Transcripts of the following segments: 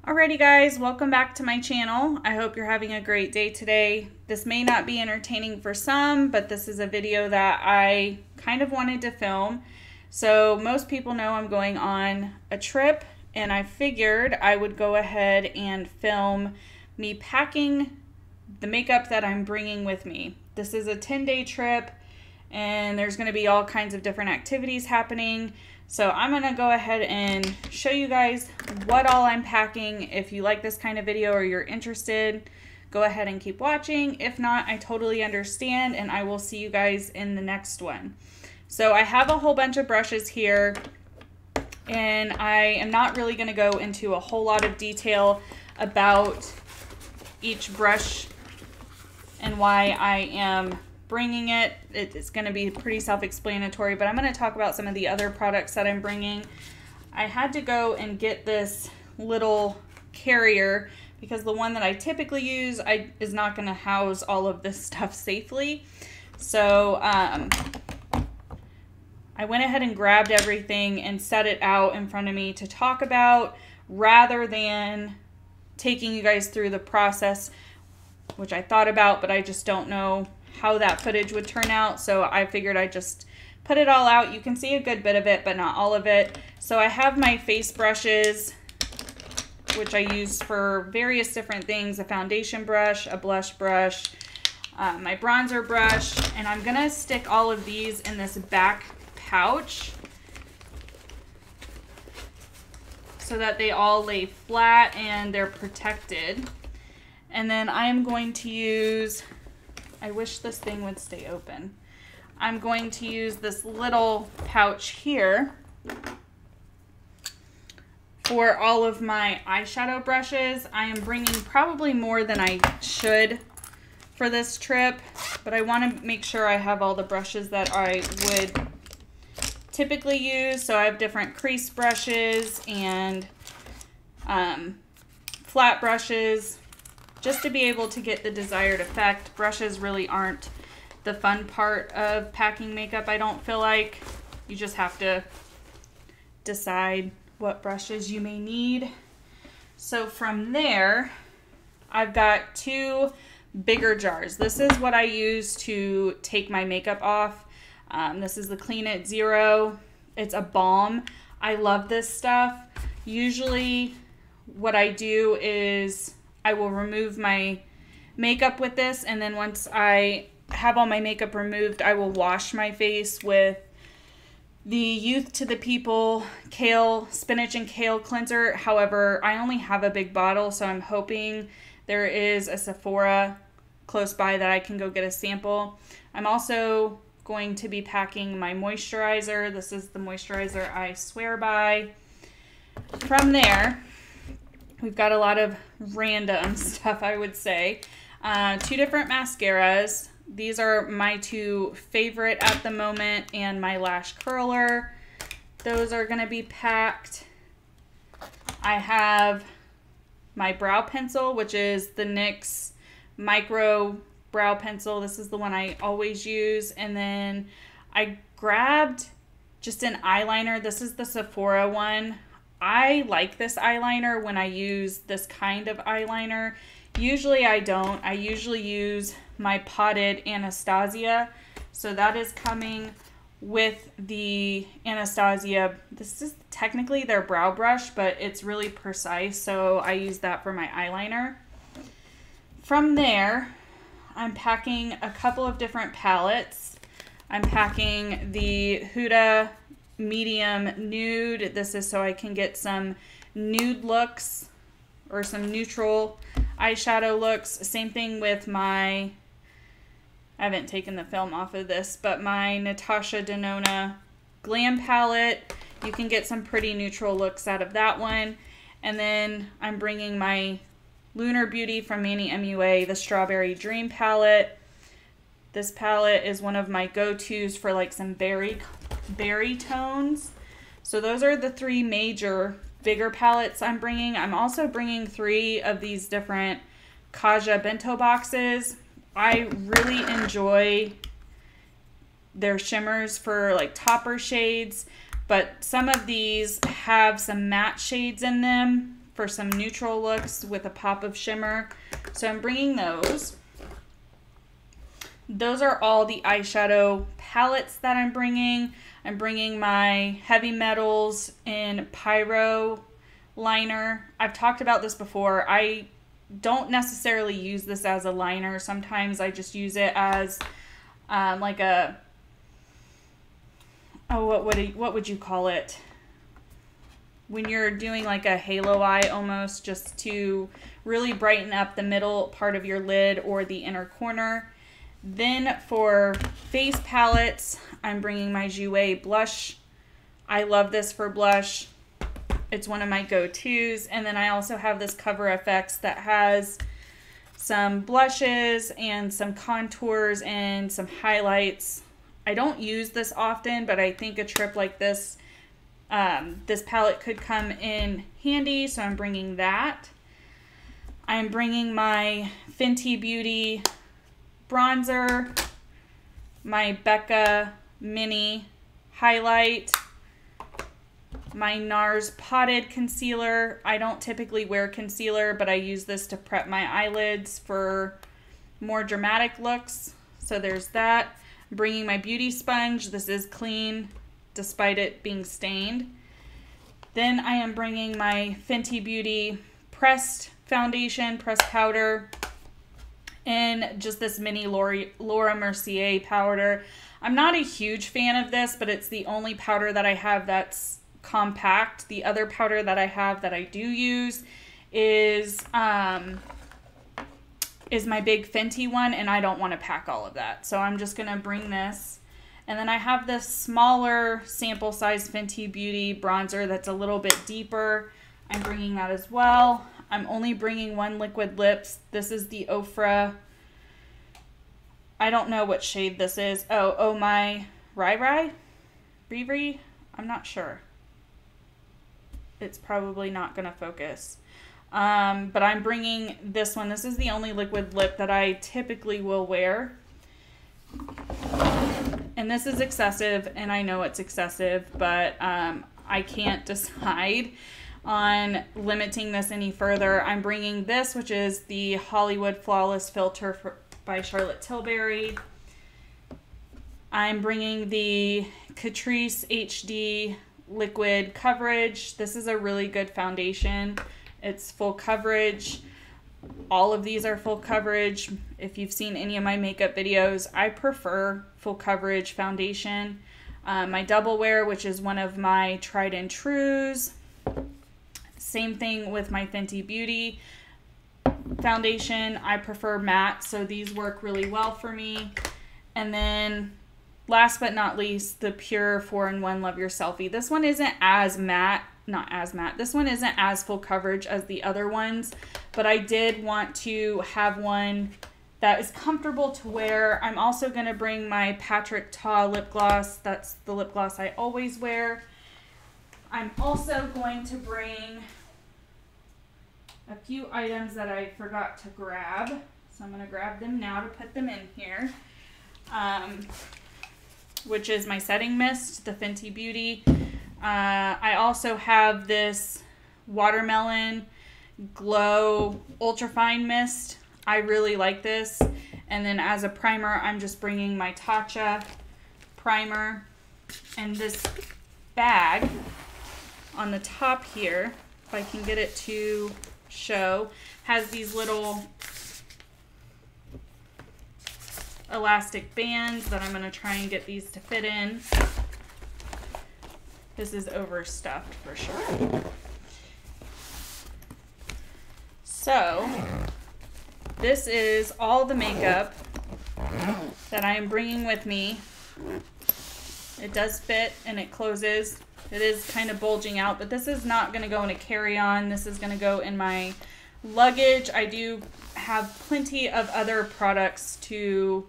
Alrighty guys, welcome back to my channel. I hope you're having a great day today. This may not be entertaining for some, but this is a video that I kind of wanted to film. So most people know I'm going on a trip, and I figured I would go ahead and film me packing the makeup that I'm bringing with me. This is a 10-day trip, and there's going to be all kinds of different activities happening. So I'm going to go ahead and show you guys what all I'm packing. If you like this kind of video or you're interested, go ahead and keep watching. If not, I totally understand, and I will see you guys in the next one. So I have a whole bunch of brushes here, and I am not really going to go into a whole lot of detail about each brush and why I am bringing it. It's going to be pretty self-explanatory, but I'm going to talk about some of the other products that I'm bringing. I had to go and get this little carrier because the one that I typically use is not going to house all of this stuff safely. So I went ahead and grabbed everything and set it out in front of me to talk about, rather than taking you guys through the process, which I thought about, but I just don't know how that footage would turn out. So I figured I'd just put it all out. You can see a good bit of it, but not all of it. So I have my face brushes, which I use for various different things: a foundation brush, a blush brush, my bronzer brush, and I'm gonna stick all of these in this back pouch so that they all lay flat and they're protected. And then I am going to use, I wish this thing would stay open. I'm going to use this little pouch here for all of my eyeshadow brushes. I am bringing probably more than I should for this trip, but I want to make sure I have all the brushes that I would typically use. So I have different crease brushes and flat brushes, just to be able to get the desired effect. Brushes really aren't the fun part of packing makeup, I don't feel like. You just have to decide what brushes you may need. So from there, I've got two bigger jars. This is what I use to take my makeup off. This is the Clean It Zero. It's a balm. I love this stuff. Usually what I do is I will remove my makeup with this, and then once I have all my makeup removed, I will wash my face with the Youth to the People Spinach and Kale Cleanser. However, I only have a big bottle, so I'm hoping there is a Sephora close by that I can go get a sample. I'm also going to be packing my moisturizer. This is the moisturizer I swear by. From there, we've got a lot of random stuff, I would say. Two different mascaras. These are my two favorite at the moment, and my lash curler. Those are going to be packed. I have my brow pencil, which is the NYX Micro Brow Pencil. This is the one I always use. And then I grabbed just an eyeliner. This is the Sephora one. I like this eyeliner when I use this kind of eyeliner. Usually I don't. I usually use my potted Anastasia. So that is coming with the Anastasia. This is technically their brow brush, but it's really precise, so I use that for my eyeliner. From there, I'm packing a couple of different palettes. I'm packing the Huda Medium Nude. This is so I can get some nude looks or some neutral eyeshadow looks. Same thing with my, I haven't taken the film off of this, but my Natasha Denona Glam Palette. You can get some pretty neutral looks out of that one. And then I'm bringing my Lunar Beauty from Manny MUA, the Strawberry Dream Palette. This palette is one of my go-tos for like some berry tones. So those are the three major bigger palettes I'm bringing. I'm also bringing 3 of these different Kaja bento boxes. I really enjoy their shimmers for like topper shades, but some of these have some matte shades in them for some neutral looks with a pop of shimmer. So I'm bringing those. Those are all the eyeshadow palettes that I'm bringing. I'm bringing my Heavy Metals in Pyro liner. I've talked about this before. I don't necessarily use this as a liner. Sometimes I just use it as like a, oh, what would you call it? When you're doing like a halo eye almost, just to really brighten up the middle part of your lid or the inner corner. Then for face palettes, I'm bringing my Jouer blush. I love this for blush. It's one of my go-tos. And then I also have this Cover FX that has some blushes and some contours and some highlights. I don't use this often, but I think a trip like this, this palette could come in handy, so I'm bringing that. I'm bringing my Fenty Beauty bronzer, my Becca Mini highlight, my NARS potted concealer. I don't typically wear concealer, but I use this to prep my eyelids for more dramatic looks. So there's that. I'm bringing my beauty sponge. This is clean despite it being stained. Then I am bringing my Fenty Beauty pressed foundation, pressed powder, and just this mini Laura Mercier powder. I'm not a huge fan of this, but it's the only powder that I have that's compact. The other powder that I have that I do use is my big Fenty one, and I don't want to pack all of that. So I'm just going to bring this. And then I have this smaller sample size Fenty Beauty bronzer that's a little bit deeper. I'm bringing that as well. I'm only bringing one liquid lips. This is the Ofra. I don't know what shade this is. Oh my Riri? I'm not sure. It's probably not going to focus. But I'm bringing this one. This is the only liquid lip that I typically will wear. And this is excessive, and I know it's excessive, but I can't decide on limiting this any further. I'm bringing this, which is the Hollywood Flawless Filter by Charlotte Tilbury. I'm bringing the Catrice HD Liquid Coverage. This is a really good foundation. It's full coverage. All of these are full coverage. If you've seen any of my makeup videos, I prefer full coverage foundation. My Double Wear, which is one of my tried and trues. Same thing with my Fenty Beauty foundation. I prefer matte, so these work really well for me. And then last but not least, the Pure 4-in-1 Love Your Selfie. This one isn't as matte, this one isn't as full coverage as the other ones, but I did want to have one that is comfortable to wear. I'm also going to bring my Patrick Ta lip gloss. That's the lip gloss I always wear. I'm also going to bring a few items that I forgot to grab. So I'm going to grab them now to put them in here. Which is my setting mist, the Fenty Beauty. I also have this Watermelon Glow Ultrafine Mist. I really like this. And then as a primer, I'm just bringing my Tatcha primer. And this bag on the top here, if I can get it to show, has these little elastic bands that I'm going to try and get these to fit in. This is overstuffed for sure. So this is all the makeup that I am bringing with me. It does fit and it closes. It is kind of bulging out, but this is not going to go in a carry-on. This is going to go in my luggage. I do have plenty of other products to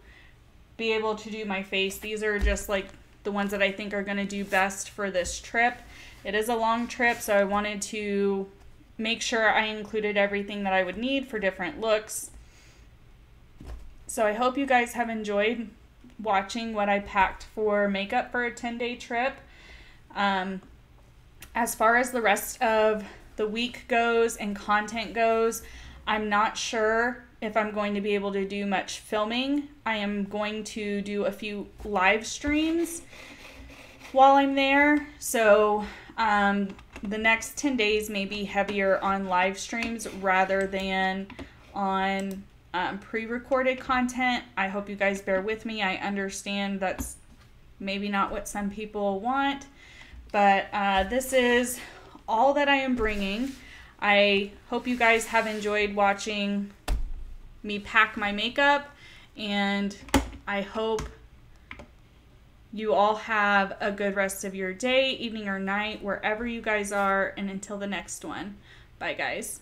be able to do my face. These are just like the ones that I think are going to do best for this trip. It is a long trip, so I wanted to make sure I included everything that I would need for different looks. So I hope you guys have enjoyed watching what I packed for makeup for a 10-day trip. As far as the rest of the week goes and content goes, I'm not sure if I'm going to be able to do much filming. I am going to do a few live streams while I'm there. So the next 10 days may be heavier on live streams rather than on pre-recorded content. I hope you guys bear with me. I understand that's maybe not what some people want, but this is all that I am bringing. I hope you guys have enjoyed watching me pack my makeup, and I hope you all have a good rest of your day, evening, or night, wherever you guys are, and until the next one. Bye, guys.